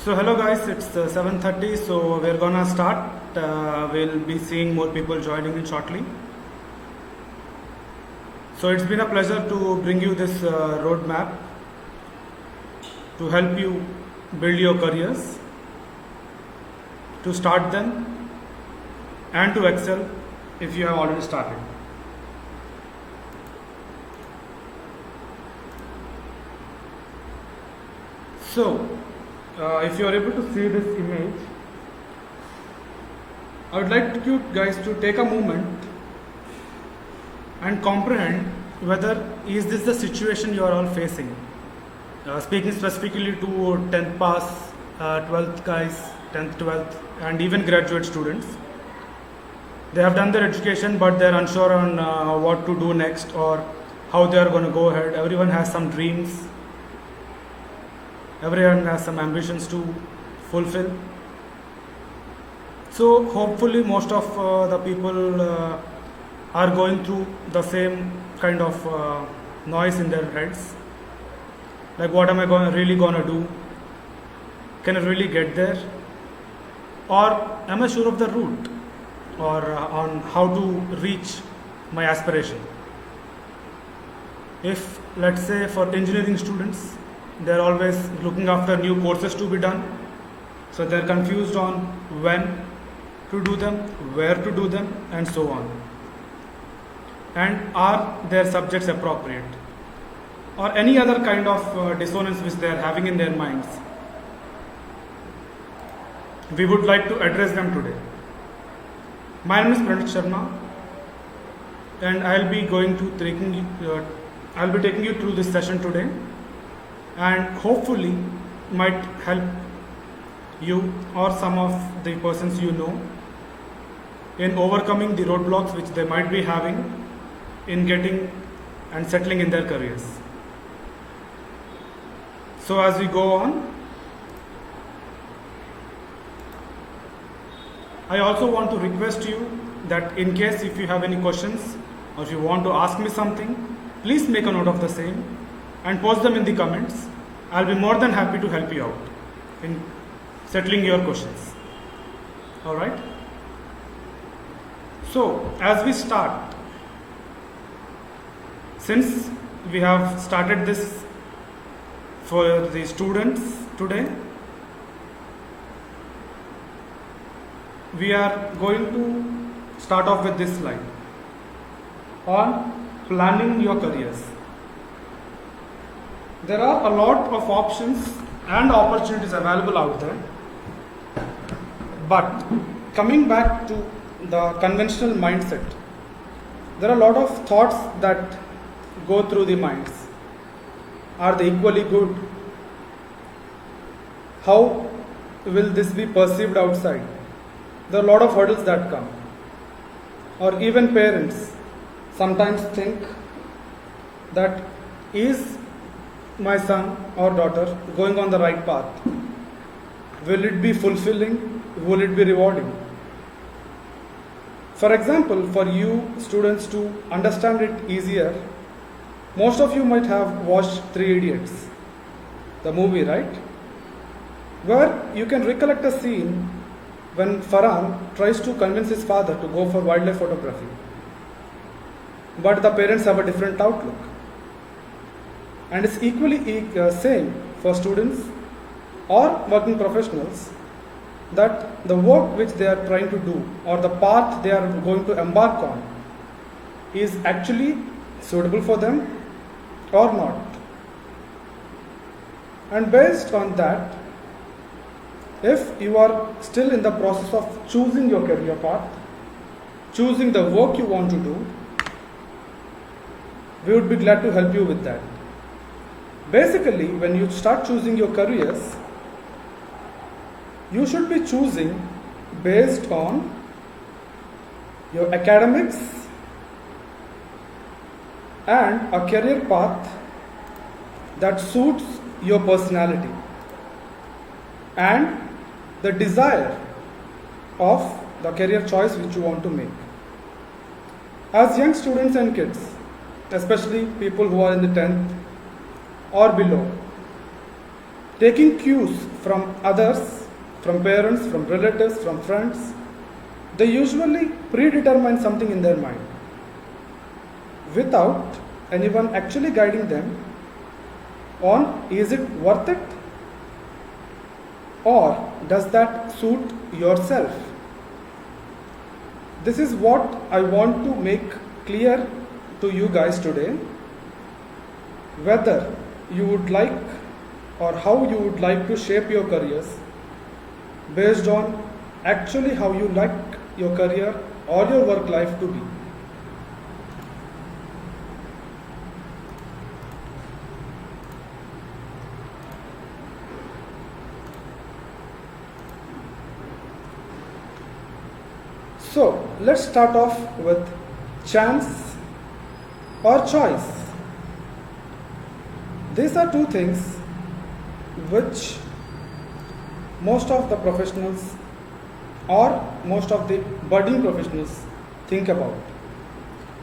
So hello guys, it's 7:30. So we're gonna start. We'll be seeing more people joining in shortly. So it's been a pleasure to bring you this roadmap to help you build your careers, to start them, and to excel if you have already started. So, if you are able to see this image, I would like you guys to take a moment and comprehend whether is this the situation you are all facing. Speaking specifically to 10th pass, 12th guys, 10th, 12th, and even graduate students. They have done their education, but they are unsure on what to do next or how they are going to go ahead. Everyone has some dreams. Everyone has some ambitions to fulfill. So hopefully most of the people are going through the same kind of noise in their heads. Like, what am I really going to do? Can I really get there? Or am I sure of the route? Or on how to reach my aspiration? If, let's say, for engineering students, they're always looking after new courses to be done. So they're confused on when to do them, where to do them, and so on. And are their subjects appropriate? Or any other kind of dissonance which they are having in their minds. We would like to address them today. My name is Pranit Sharma, and I'll be taking you through this session today, and hopefully might help you or some of the persons you know in overcoming the roadblocks which they might be having in getting and settling in their careers. So as we go on, I also want to request you that in case if you have any questions or if you want to ask me something, please make a note of the same and post them in the comments. I'll be more than happy to help you out in settling your questions. Alright? So, as we start, since we have started this for the students today, we are going to start off with this slide on planning your careers. There are a lot of options and opportunities available out there, but coming back to the conventional mindset, there are a lot of thoughts that go through the minds. Are they equally good? How will this be perceived outside? There are a lot of hurdles that come. Or even parents sometimes think that is my son or daughter going on the right path? Will it be fulfilling? Will it be rewarding? For example, for you students to understand it easier, most of you might have watched Three Idiots, the movie, right? Where you can recollect a scene when Farhan tries to convince his father to go for wildlife photography. But the parents have a different outlook. And it's equally same for students or working professionals, that the work which they are trying to do or the path they are going to embark on is actually suitable for them or not. And based on that, if you are still in the process of choosing your career path, choosing the work you want to do, we would be glad to help you with that. Basically, when you start choosing your careers, you should be choosing based on your academics and a career path that suits your personality and the desire of the career choice which you want to make. As young students and kids, especially people who are in the 10th or below, taking cues from others, from parents, from relatives, from friends. They usually predetermine something in their mind without anyone actually guiding them on is it worth it or does that suit yourself. This is what I want to make clear to you guys today, whether you would like or how you would like to shape your careers based on actually how you like your career or your work life to be. So let's start off with chance or choice. These are two things which most of the professionals or most of the budding professionals think about.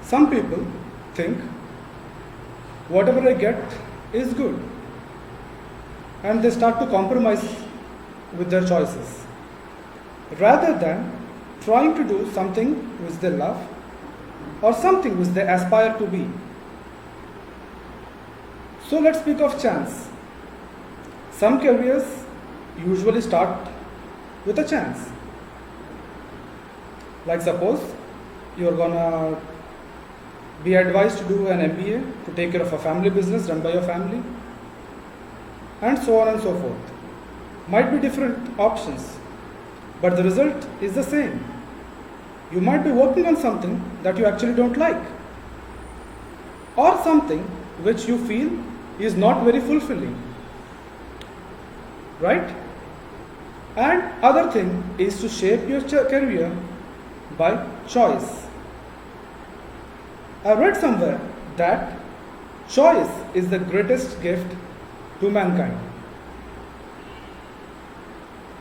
Some people think whatever I get is good and they start to compromise with their choices rather than trying to do something which they love or something which they aspire to be. So let's speak of chance. Some careers usually start with a chance. Like suppose you're gonna be advised to do an MBA to take care of a family business run by your family, and so on and so forth. Might be different options, but the result is the same. You might be working on something that you actually don't like, or something which you feel is not very fulfilling, right? And other thing is to shape your career by choice. I read somewhere that choice is the greatest gift to mankind.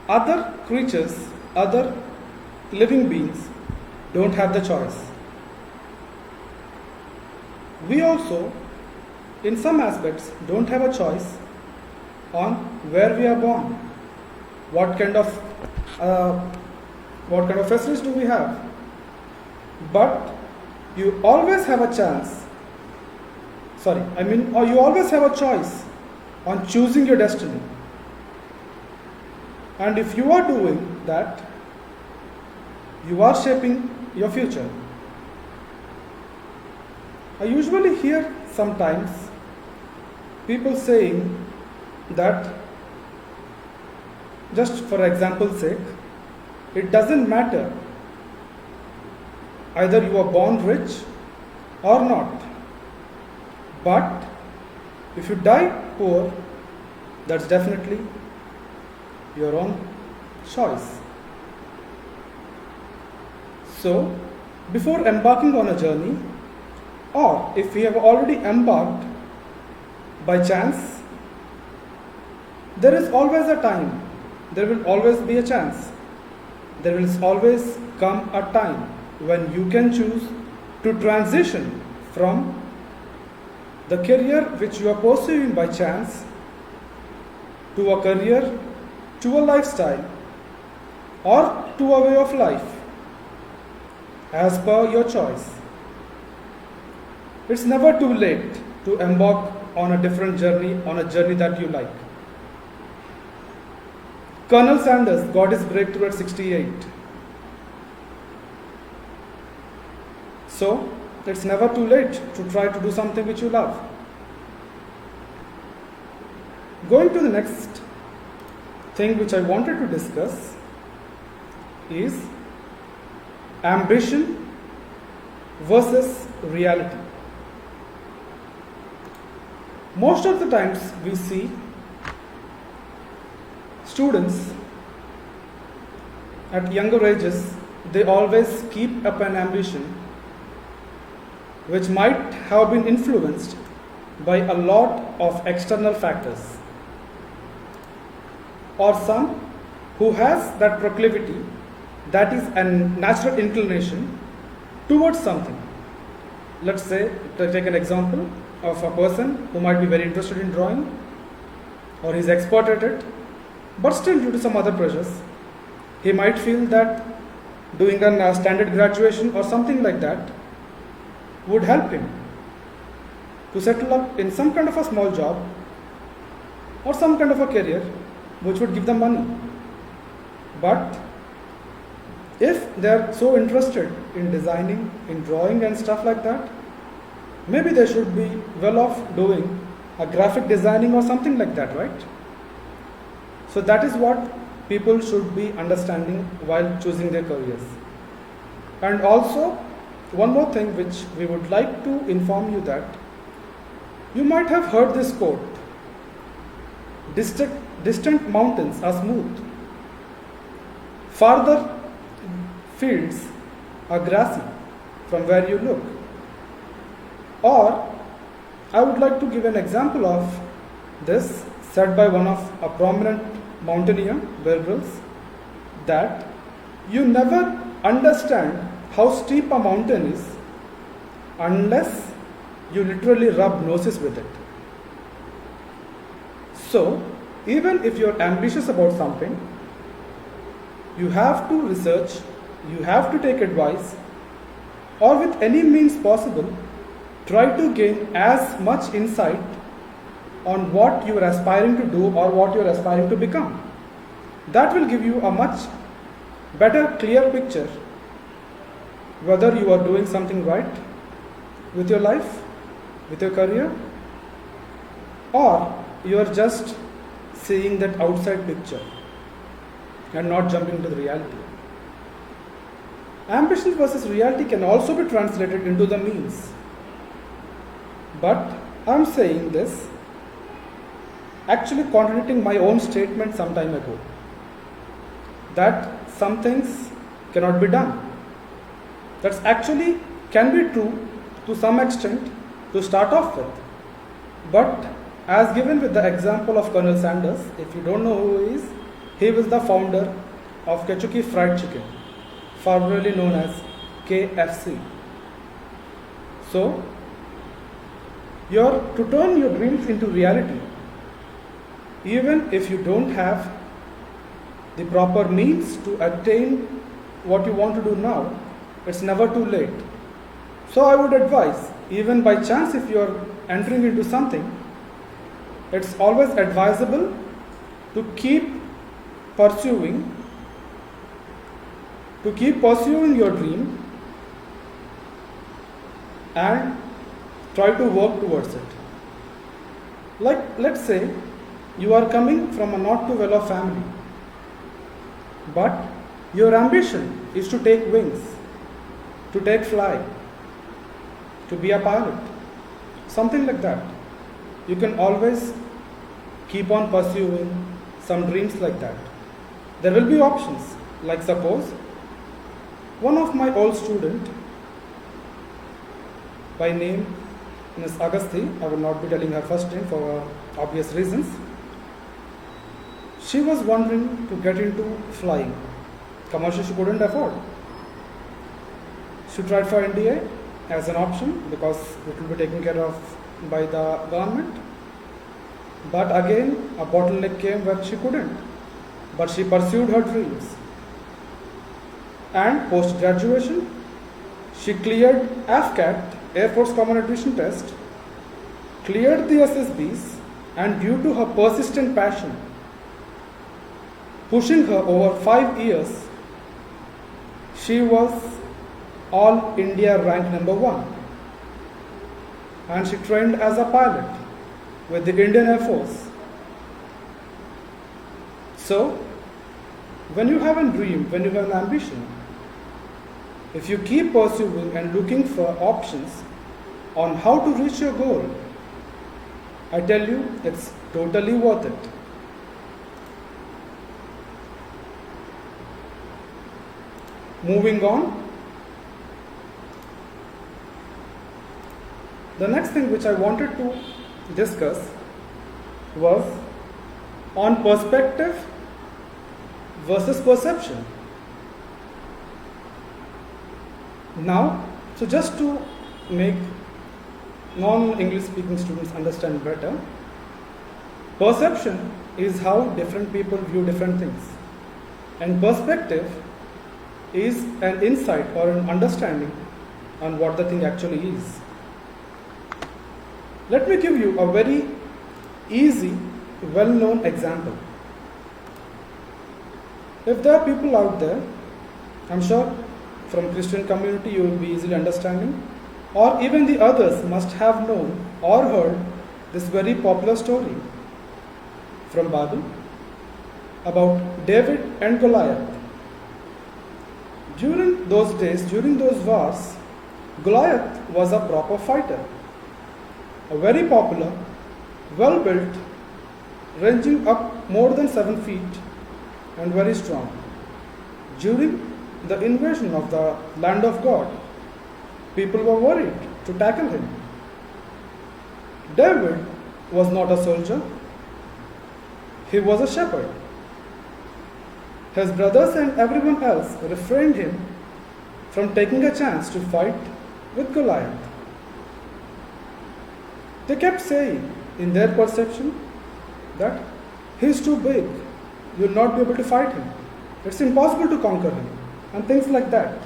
Other creatures, other living beings don't have the choice. We also, in some aspects, don't have a choice on where we are born, what kind of facilities do we have. But you always have a chance. Or you always have a choice on choosing your destiny. And if you are doing that, you are shaping your future. I usually hear sometimes people saying that, just for example's sake, it doesn't matter either you are born rich or not, but if you die poor, that's definitely your own choice. So, before embarking on a journey, or if we have already embarked by chance, there is always a time, there will always be a chance, there will always come a time when you can choose to transition from the career which you are pursuing by chance to a career, to a lifestyle, or to a way of life as per your choice. It's never too late to embark on a different journey, on a journey that you like. Colonel Sanders got his breakthrough at 68. So, it's never too late to try to do something which you love. Going to the next thing which I wanted to discuss is ambition versus reality. Most of the times we see students at younger ages, they always keep up an ambition which might have been influenced by a lot of external factors, or some who has that proclivity, that is a natural inclination towards something. Let's say, to take an example of a person who might be very interested in drawing, or he's expert at it, but still due to some other pressures, he might feel that doing a standard graduation or something like that would help him to settle up in some kind of a small job or some kind of a career which would give them money. But if they are so interested in designing, in drawing and stuff like that, maybe they should be well off doing a graphic designing or something like that, right? So that is what people should be understanding while choosing their careers. And also, one more thing which we would like to inform you that you might have heard this quote: distant mountains are smooth, farther fields are grassy from where you look. Or, I would like to give an example of this said by one of a prominent mountaineer, Bear Grylls, that you never understand how steep a mountain is unless you literally rub noses with it. So, even if you're ambitious about something, you have to research, you have to take advice, or with any means possible, try to gain as much insight on what you are aspiring to do or what you are aspiring to become. That will give you a much better, clear picture whether you are doing something right with your life, with your career, or you are just seeing that outside picture and not jumping into the reality. Ambition versus reality can also be translated into the means. But I am saying this actually contradicting my own statement some time ago, that some things cannot be done. That's actually can be true to some extent to start off with. But as given with the example of Colonel Sanders, if you don't know who he is, he was the founder of Kentucky Fried Chicken, formerly known as KFC. So, to turn your dreams into reality, even if you don't have the proper means to attain what you want to do now, it's never too late. So I would advise, even by chance if you are entering into something, it's always advisable to keep pursuing your dream and try to work towards it. Like, let's say you are coming from a not too well off family, but your ambition is to take wings, to take flight, to be a pilot, something like that. You can always keep on pursuing some dreams like that. There will be options, like suppose one of my old student by name Ms. Agasti, I will not be telling her first name for obvious reasons. She was wondering to get into flying. Commercial she couldn't afford. She tried for NDA as an option because it will be taken care of by the government. But again, a bottleneck came where she couldn't. But she pursued her dreams. And post-graduation, she cleared AFCAT, Air Force Common Admission Test, cleared the SSBs, and due to her persistent passion, pushing her over 5 years, she was All India rank number 1. And she trained as a pilot with the Indian Air Force. So, when you have a dream, when you have an ambition, if you keep pursuing and looking for options on how to reach your goal, I tell you, it's totally worth it. Moving on, the next thing which I wanted to discuss was on perspective versus perception. Now, so just to make non-English speaking students understand better, Perception is how different people view different things, and perspective is an insight or an understanding on what the thing actually is. Let me give you a very easy, well-known example. If there are people out there, I'm sure from Christian community you will be easily understanding, or even the others must have known or heard this very popular story from Bible about David and Goliath. During those days, during those wars, Goliath was a proper fighter, a very popular, well-built, ranging up more than 7 feet and very strong. During the invasion of the land of God, people were worried to tackle him. David was not a soldier, he was a shepherd. His brothers and everyone else refrained him from taking a chance to fight with Goliath. They kept saying, in their perception, that he is too big, you will not be able to fight him. It's impossible to conquer him, and things like that.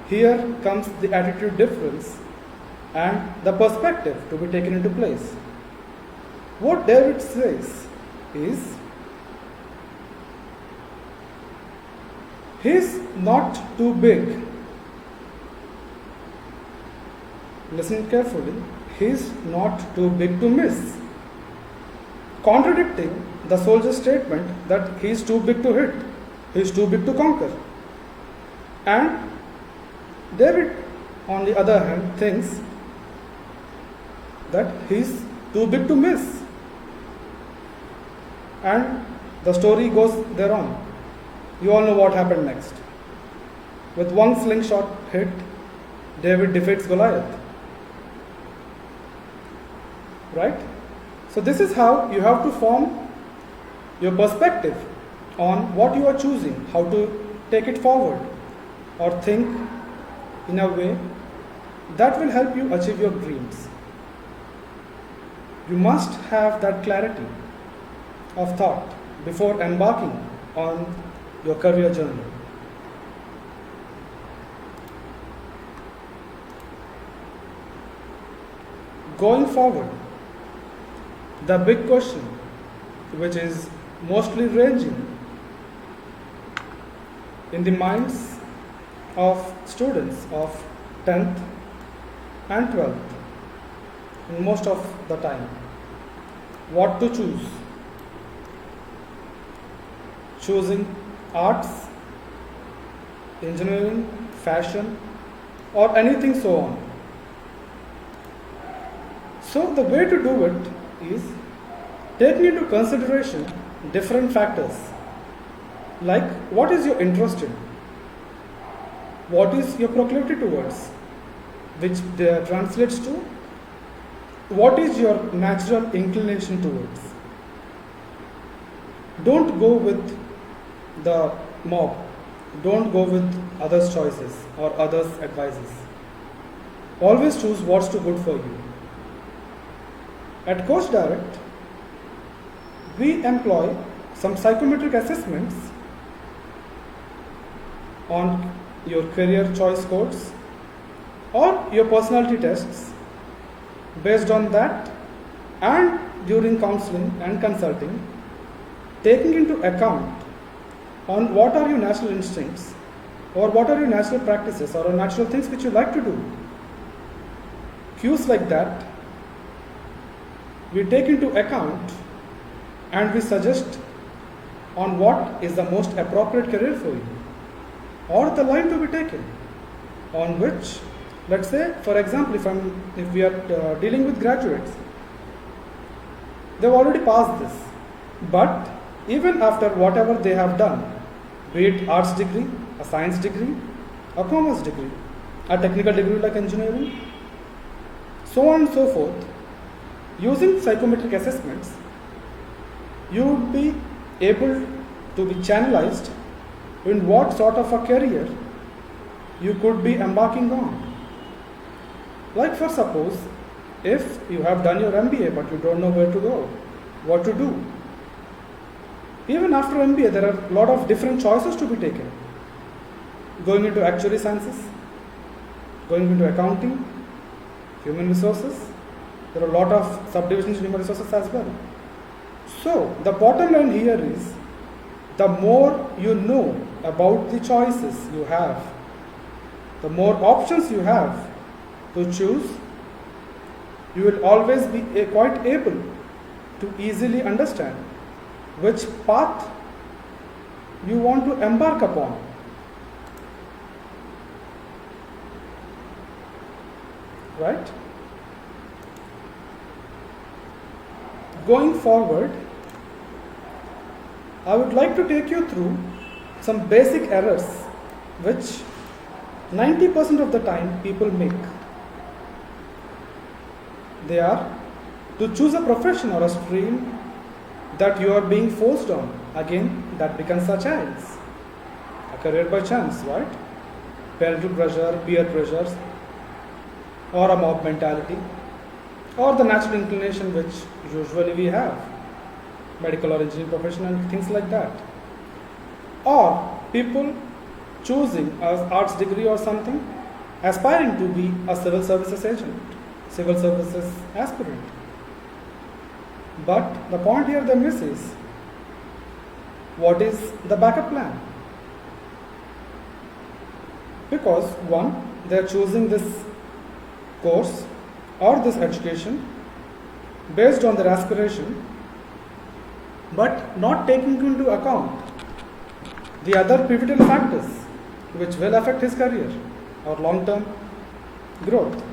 Here comes the attitude difference and the perspective to be taken into place. What David says is, he is not too big. Listen carefully. He is not too big to miss. Contradicting the soldier's statement that he is too big to hit, he is too big to conquer. And David, on the other hand, thinks that he is too big to miss. And the story goes thereon. You all know what happened next. With one slingshot hit, David defeats Goliath. Right? So this is how you have to form your perspective on what you are choosing, how to take it forward, or think in a way that will help you achieve your dreams. You must have that clarity of thought before embarking on your career journey. Going forward, the big question, which is mostly ranging in the minds of students of 10th and 12th, in most of the time, what to choose. Choosing arts, engineering, fashion, or anything so on. So the way to do it is taking into consideration different factors, like what is your interest in, what is your proclivity towards, which translates to what is your natural inclination towards. Don't go with the mob, don't go with others' choices or others' advices. Always choose what's too good for you. At Coach Direct, we employ some psychometric assessments on your career choice codes or your personality tests. Based on that, and during counseling and consulting, taking into account on what are your natural instincts or what are your natural practices or natural things which you like to do. Cues like that we take into account and we suggest on what is the most appropriate career for you or the line to be taken on which, let's say, for example, if we are dealing with graduates, they've already passed this, but even after whatever they have done, be it arts degree, a science degree, a commerce degree, a technical degree like engineering, so on and so forth, using psychometric assessments, you would be able to be channelized in what sort of a career you could be embarking on. Like for suppose, if you have done your MBA but you don't know where to go, what to do. Even after MBA, there are a lot of different choices to be taken. Going into actuary sciences, going into accounting, human resources. There are a lot of subdivisions in human resources as well. So, the bottom line here is, the more you know about the choices you have, the more options you have to choose, you will always be quite able to easily understand which path you want to embark upon. Right? Going forward, I would like to take you through some basic errors which 90% of the time people make. They are to choose a profession or a stream that you are being forced on. Again, that becomes a chance, a career by chance, right? Parental pressure, peer pressures, or a mob mentality, or the natural inclination which usually we have, medical or engineering profession and things like that. Or people choosing an arts degree or something, aspiring to be a civil services agent, civil services aspirant. But the point here they miss is, what is the backup plan? Because one, they are choosing this course or this education based on their aspiration, but not taking into account the other pivotal factors which will affect his career or long-term growth,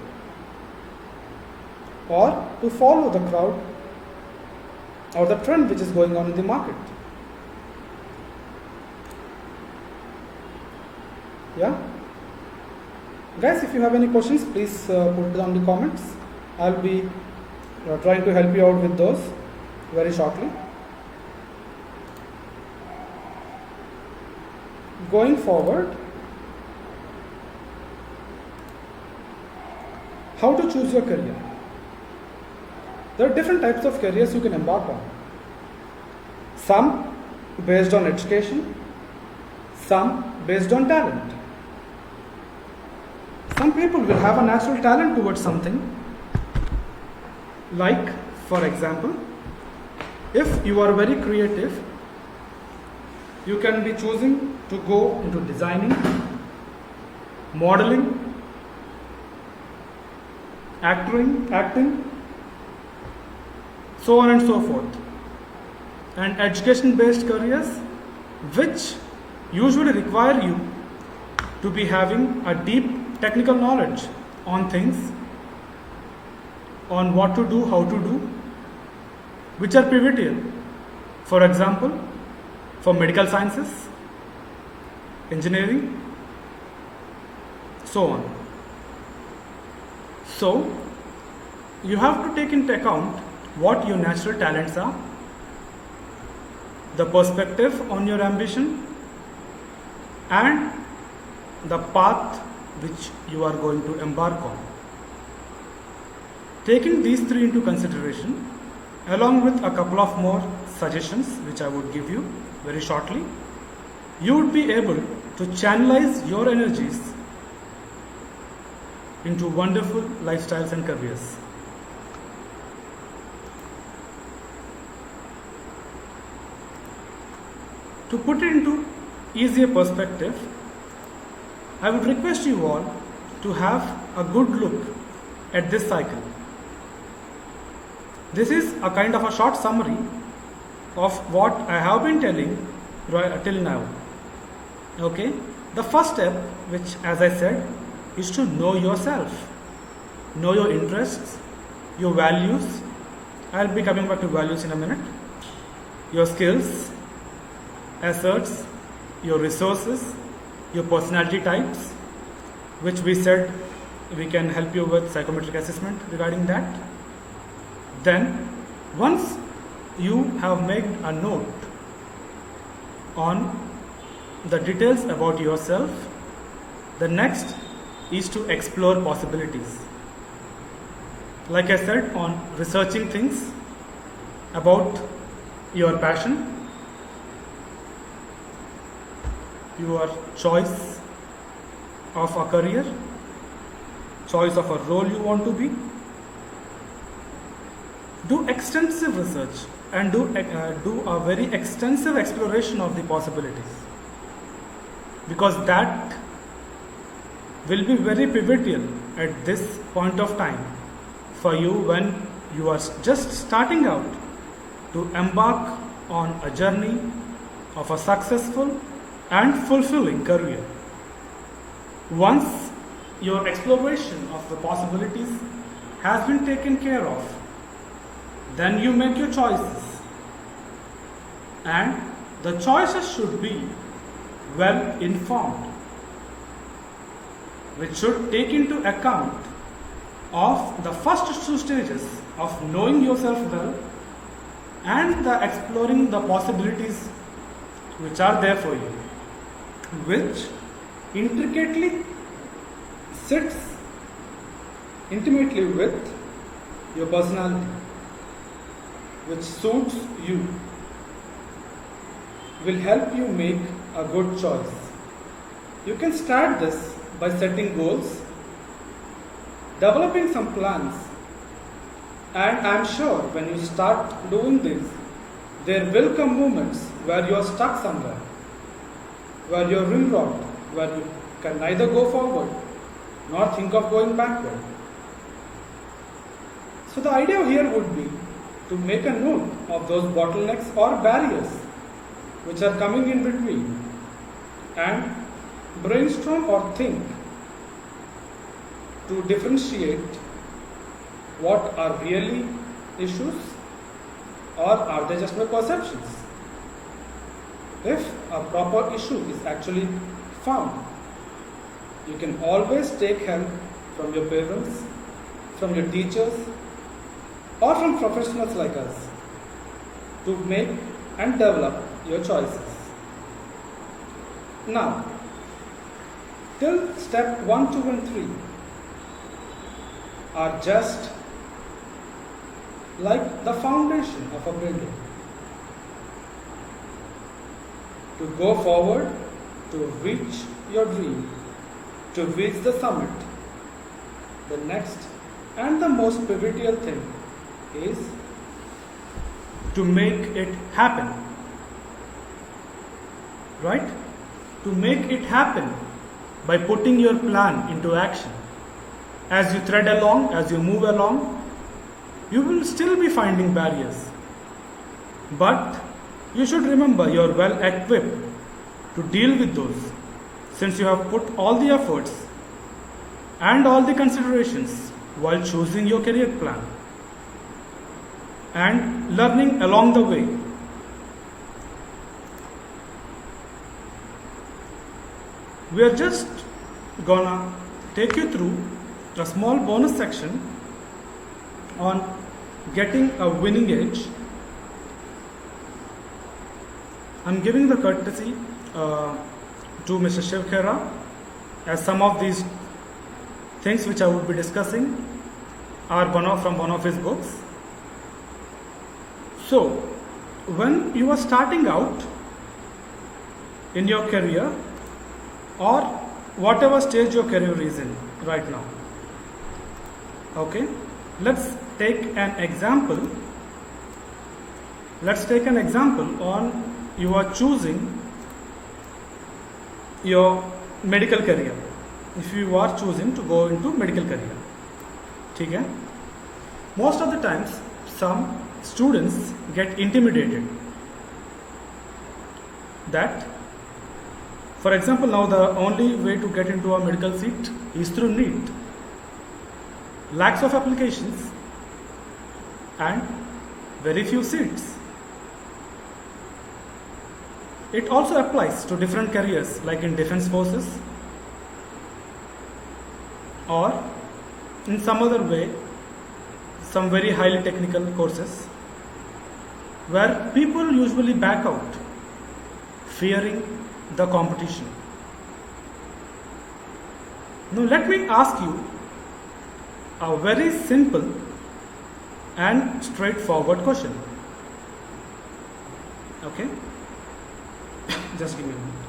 or to follow the crowd or the trend which is going on in the market. Yeah? Guys, if you have any questions, please put it down in the comments. I'll be trying to help you out with those very shortly. Going forward, how to choose your career? There are different types of careers you can embark on. Some based on education, some based on talent. Some people will have a natural talent towards something. Like, for example, if you are very creative, you can be choosing to go into designing, modeling, acting, so on and so forth. And education-based careers, which usually require you to be having a deep technical knowledge on things, on what to do, how to do, which are pivotal. For example, for medical sciences, engineering, so on. So, you have to take into account what your natural talents are, the perspective on your ambition, and the path which you are going to embark on. Taking these three into consideration, along with a couple of more suggestions which I would give you very shortly, you would be able to channelize your energies into wonderful lifestyles and careers. To put it into easier perspective, I would request you all to have a good look at this cycle. This is a kind of a short summary of what I have been telling till now. Okay? The first step, which as I said, is to know yourself. Know your interests, your values. I'll be coming back to values in a minute. Your skills, assets, your resources, your personality types, which we said we can help you with psychometric assessment regarding that. Then, once you have made a note on the details about yourself, the next is to explore possibilities. Like I said, on researching things, about your passion, your choice of a career, choice of a role you want to be. Do extensive research and do a very extensive exploration of the possibilities, because that will be very pivotal at this point of time for you when you are just starting out to embark on a journey of a successful and fulfilling career. Once your exploration of the possibilities has been taken care of, then you make your choices, and the choices should be well informed, which should take into account of the first two stages of knowing yourself well and the exploring the possibilities which are there for you, which intricately sits intimately with your personality, which suits you, will help you make a good choice. You can start this by setting goals, developing some plans, and I am sure when you start doing this, there will come moments where you are stuck somewhere, where you are ringlocked, where you can neither go forward nor think of going backward. So the idea here would be to make a note of those bottlenecks or barriers which are coming in between, and brainstorm or think to differentiate what are really issues or are they just my perceptions. If a proper issue is actually found, you can always take help from your parents, from your teachers, or from professionals like us to make and develop your choices. Now, till step 1, 2 and 3 are just like the foundation of a building. To go forward, to reach your dream, to reach the summit, the next and the most pivotal thing is to make it happen. Right? To make it happen by putting your plan into action. As you thread along, as you move along, you will still be finding barriers. But you should remember you are well equipped to deal with those, since you have put all the efforts and all the considerations while choosing your career plan and learning along the way. We are just gonna take you through a small bonus section on getting a winning edge. I'm giving the courtesy to Mr. Shiv Khera, as some of these things which I would be discussing are from one of his books. So, when you are starting out in your career, or whatever stage your career is in right now, okay, let's take an example. Let's take an example on you are choosing your medical career. If you are choosing to go into medical career, okay? Most of the times, some students get intimidated that, for example, now the only way to get into a medical seat is through NEET. Lakhs of applications and very few seats. It also applies to different careers like in defense forces or in some other way, some very highly technical courses where people usually back out fearing the competition. Now let me ask you a very simple and straightforward question. Okay, just give me a minute.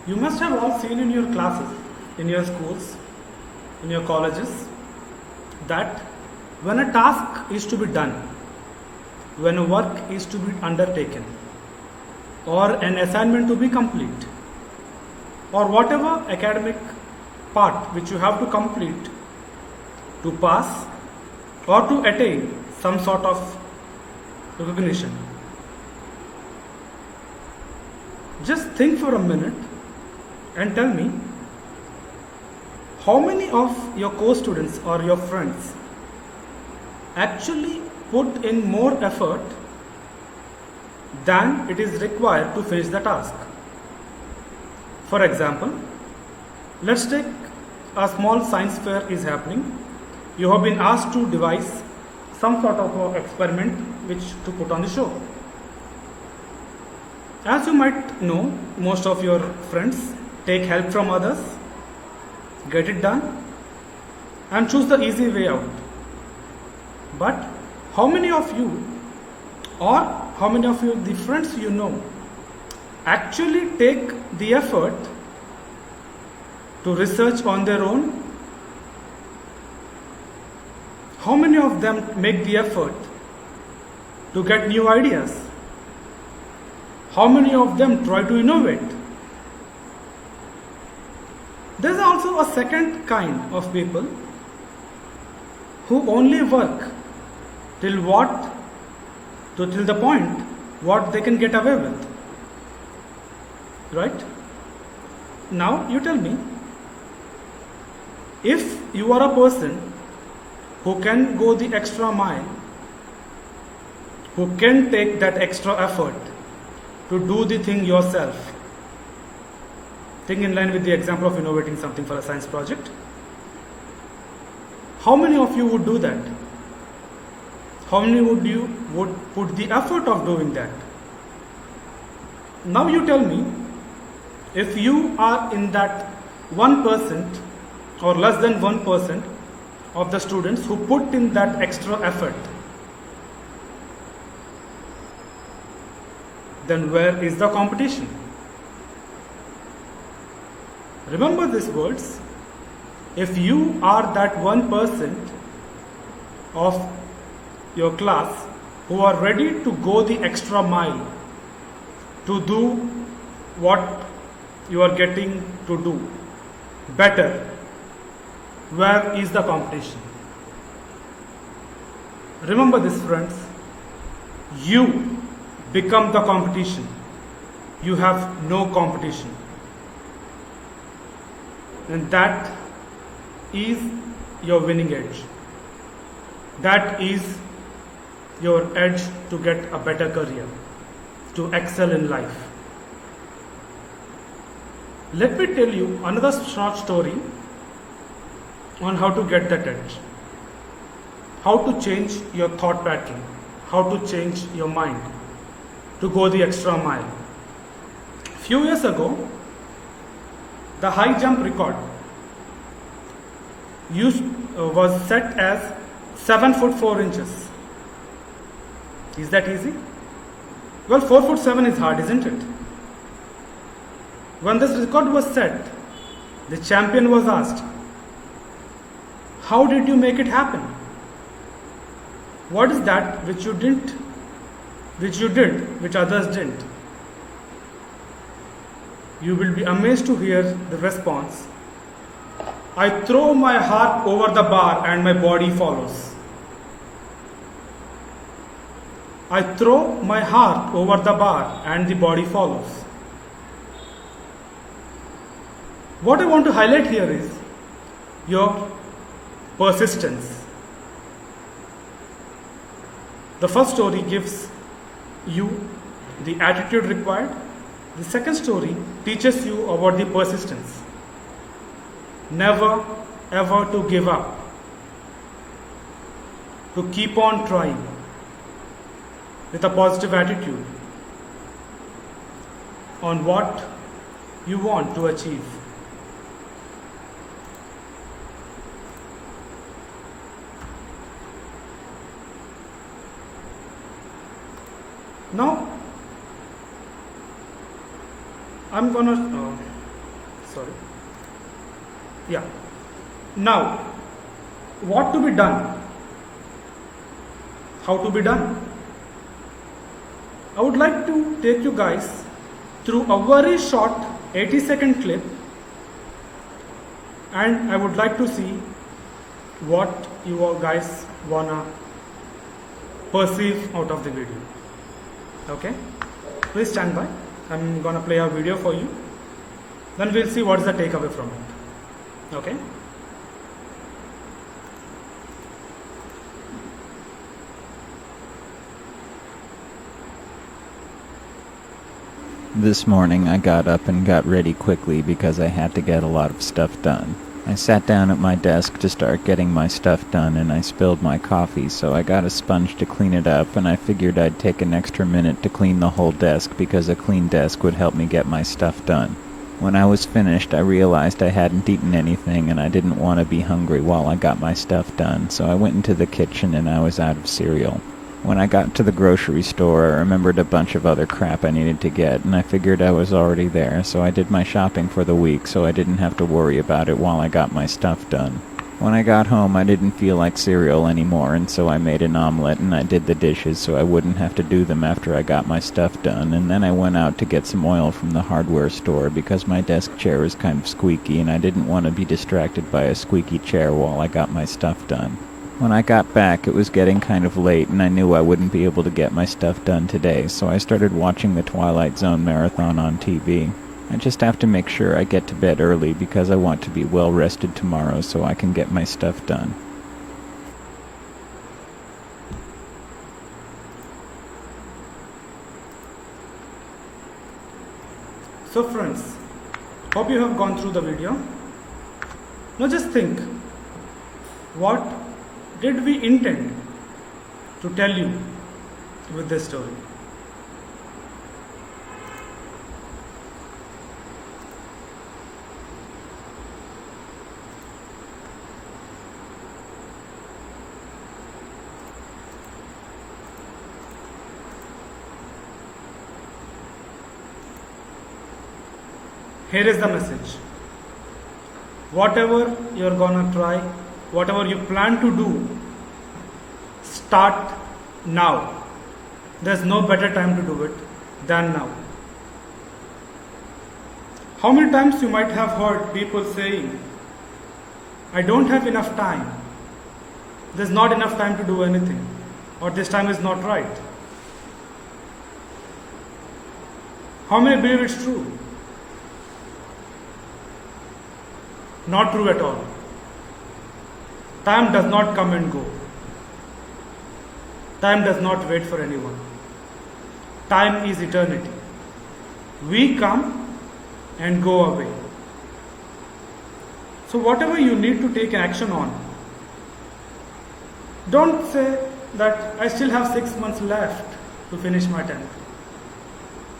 You must have all seen in your classes, in your schools, in your colleges, that when a task is to be done, when a work is to be undertaken, or an assignment to be complete, or whatever academic part which you have to complete to pass or to attain some sort of recognition, just think for a minute and tell me how many of your co-students or your friends actually put in more effort than it is required to finish the task. For example, let's take a small science fair is happening. You have been asked to devise some sort of experiment which to put on the show. As you might know, most of your friends take help from others, get it done, and choose the easy way out. But how many of you, or how many of you, the friends you know, actually take the effort to research on their own? How many of them make the effort to get new ideas? How many of them try to innovate? There's also a second kind of people who only work till the point what they can get away with. Right? Now you tell me, if you are a person who can go the extra mile, who can take that extra effort to do the thing yourself, think in line with the example of innovating something for a science project, how many of you would do that? How many would put the effort of doing that? Now you tell me, if you are in that 1% or less than 1% of the students who put in that extra effort, then where is the competition? Remember these words. If you are that 1% of your class who are ready to go the extra mile to do what you are getting to do better, where is the competition? Remember this, friends. You become the competition. You have no competition. And that is your winning edge. That is your edge to get a better career, to excel in life. Let me tell you another short story on how to get that edge, how to change your thought pattern, how to change your mind, to go the extra mile. Few years ago, the high jump record was set as 7 foot 4 inches. Is that easy? Well, 4 foot 7 is hard, isn't it? When this record was set, the champion was asked, how did you make it happen? What is that which you did, which others didn't? You will be amazed to hear the response. I throw my heart over the bar and my body follows. I throw my heart over the bar and the body follows. What I want to highlight here is your persistence. The first story gives you the attitude required. The second story teaches you about the persistence. Never ever to give up. To keep on trying with a positive attitude. on what you want to achieve. Now, I'm gonna, Now, what to be done? How to be done? I would like to take you guys through a very short 80-second clip, and I would like to see what you all guys wanna perceive out of the video. Okay? Please stand by. I'm gonna play a video for you. Then we'll see what is the takeaway from it. Okay? This morning I got up and got ready quickly because I had to get a lot of stuff done. I sat down at my desk to start getting my stuff done and I spilled my coffee, so I got a sponge to clean it up, and I figured I'd take an extra minute to clean the whole desk because a clean desk would help me get my stuff done. When I was finished, I realized I hadn't eaten anything and I didn't want to be hungry while I got my stuff done, so I went into the kitchen and I was out of cereal. When I got to the grocery store, I remembered a bunch of other crap I needed to get, and I figured I was already there, so I did my shopping for the week so I didn't have to worry about it while I got my stuff done. When I got home, I didn't feel like cereal anymore, and so I made an omelet and I did the dishes so I wouldn't have to do them after I got my stuff done, and then I went out to get some oil from the hardware store because my desk chair is kind of squeaky and I didn't want to be distracted by a squeaky chair while I got my stuff done. When I got back, it was getting kind of late, and I knew I wouldn't be able to get my stuff done today, so I started watching the Twilight Zone marathon on TV. I just have to make sure I get to bed early because I want to be well rested tomorrow so I can get my stuff done. So friends, hope you have gone through the video. Now just think, what did we intend to tell you with this story? Here is the message. Whatever you're gonna try, whatever you plan to do, start now. There's no better time to do it than now. How many times you might have heard people saying, I don't have enough time, there's not enough time to do anything, or this time is not right. How many believe it's true? Not true at all. Time does not come and go. Time does not wait for anyone. Time is eternity. We come and go away. So whatever you need to take action on, don't say that I still have 6 months left to finish my 10th.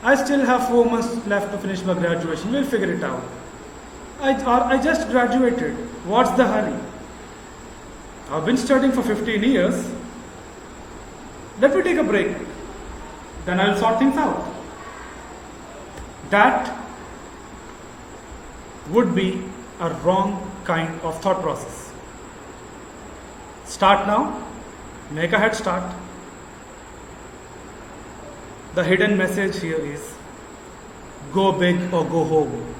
I still have 4 months left to finish my graduation. We'll figure it out. I just graduated. What's the hurry? I've been studying for 15 years. Let me take a break. Then I'll sort things out. That would be a wrong kind of thought process. Start now. Make a head start. The hidden message here is go big or go home.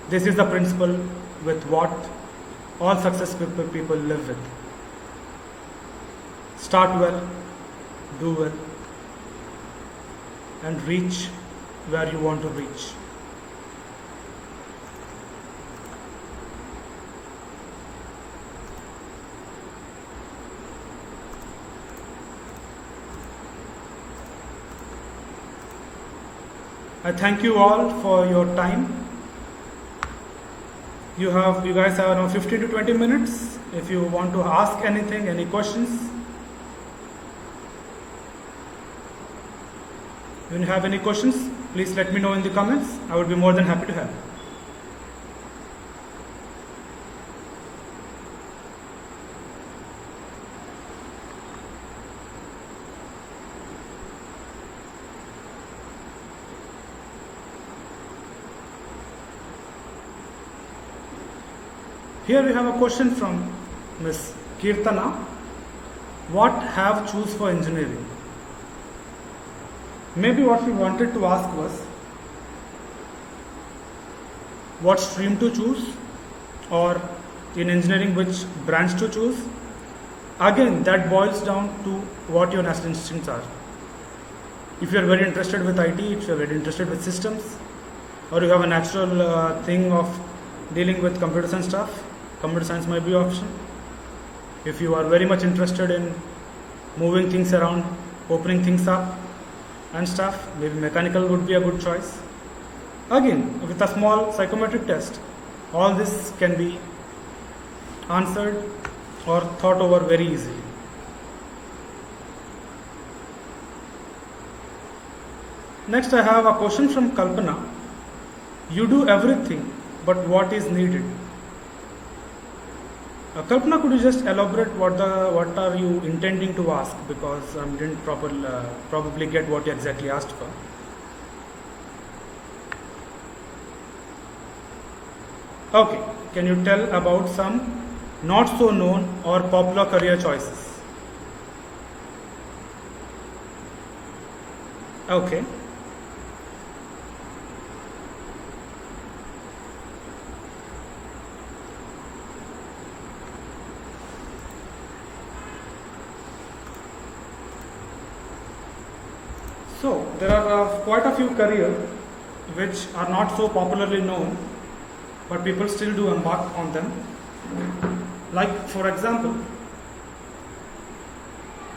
This is the principle with what all successful people live with. Start well, do well, and reach where you want to reach. I thank you all for your time. You guys have now 15 to 20 minutes if you want to ask anything, any questions. When you have any questions, please let me know in the comments. I would be more than happy to help. Here we have a question from Miss Kirtana. What have choose for engineering? Maybe what we wanted to ask was what stream to choose, or in engineering which branch to choose. Again, that boils down to what your natural instincts are. If you are very interested with IT, if you are very interested with systems, or you have a natural thing of dealing with computers and stuff, computer science might be an option. If you are very much interested in moving things around, opening things up and stuff, maybe mechanical would be a good choice. Again, with a small psychometric test, all this can be answered or thought over very easily. Next, I have a question from Kalpana. You do everything, but what is needed? Kalpana, could you just elaborate what are you intending to ask, because I didn't probably get what you exactly asked for. Okay, can you tell about some not so known or popular career choices? Okay. So, there are quite a few careers which are not so popularly known, but people still do embark on them. Like, for example,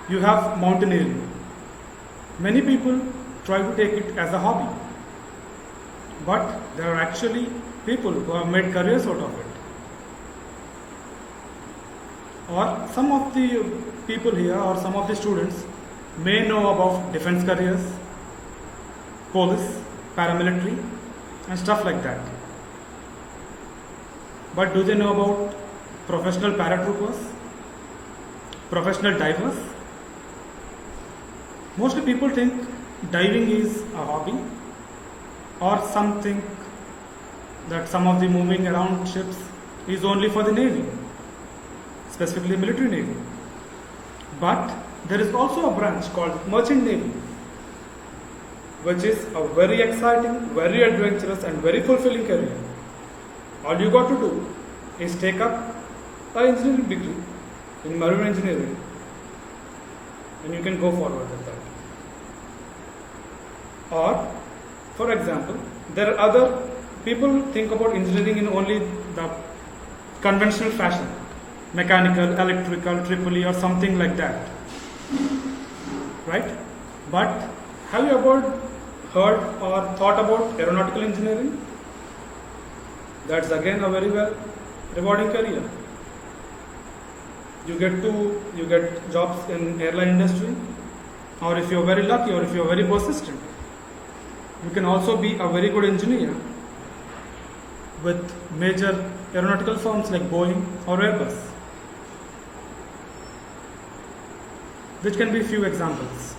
you have mountaineering. Many people try to take it as a hobby, but there are actually people who have made careers out of it. Or some of the people here, or some of the students, may know about defense careers, police, paramilitary, and stuff like that. But do they know about professional paratroopers, professional divers? Mostly people think diving is a hobby, or something that some of the moving around ships is only for the Navy, specifically military Navy. But there is also a branch called Merchant Navy, which is a very exciting, very adventurous and very fulfilling career. All you got to do is take up an engineering degree in marine engineering, and you can go forward with that. Or, for example, there are other people think about engineering in only the conventional fashion, mechanical, electrical, triple E or something like that. Right? But have you ever heard or thought about aeronautical engineering? That's again a very well rewarding career. You get jobs in airline industry, or if you're very lucky, or if you're very persistent, you can also be a very good engineer with major aeronautical firms like Boeing or Airbus, which can be few examples.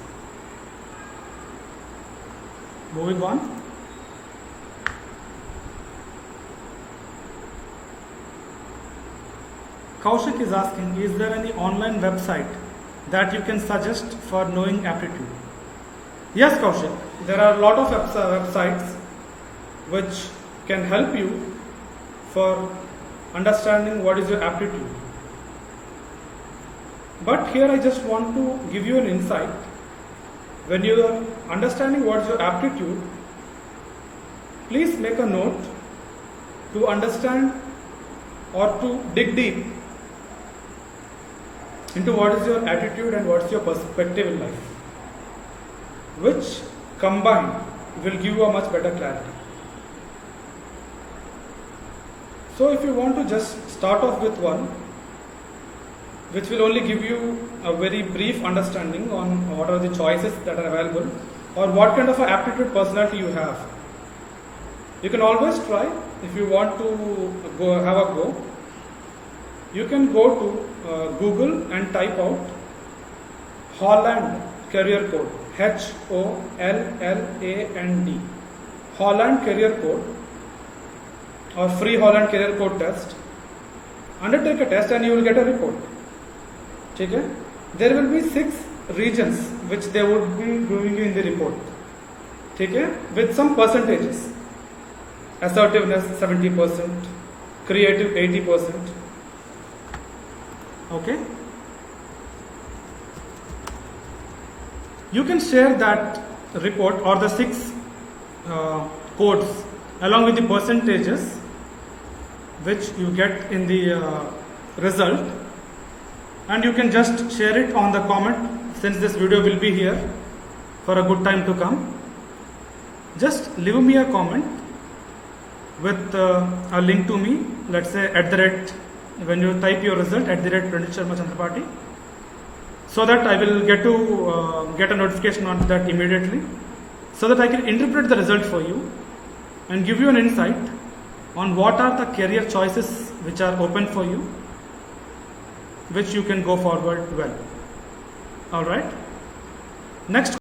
Moving on. Kaushik is asking, is there any online website that you can suggest for knowing aptitude? Yes, Kaushik, there are a lot of websites which can help you for understanding what is your aptitude. But here I just want to give you an insight. When you are understanding what is your aptitude, please make a note to understand or to dig deep into what is your attitude and what's your perspective in life, which combined will give you a much better clarity. So if you want to just start off with one, which will only give you a very brief understanding on what are the choices that are available, or what kind of a aptitude personality you have. You can always try. If you want to have a go, you can go to Google and type out Holland Career Code, HOLLAND, Holland Career Code, or free Holland Career Code test. Undertake a test and you will get a report. Okay? There will be 6 regions which they would be giving you in the report. Okay? With some percentages. Assertiveness 70%, creative 80%. Okay? You can share that report or the 6 codes along with the percentages which you get in the result, and you can just share it on the comment, since this video will be here for a good time to come. Just leave me a comment with a link to me, let's say when you type your result @Pranit Sharma Chandraparty, so that I will get a notification on that immediately, so that I can interpret the result for you and give you an insight on what are the career choices which are open for you, which you can go forward well. Alright? Next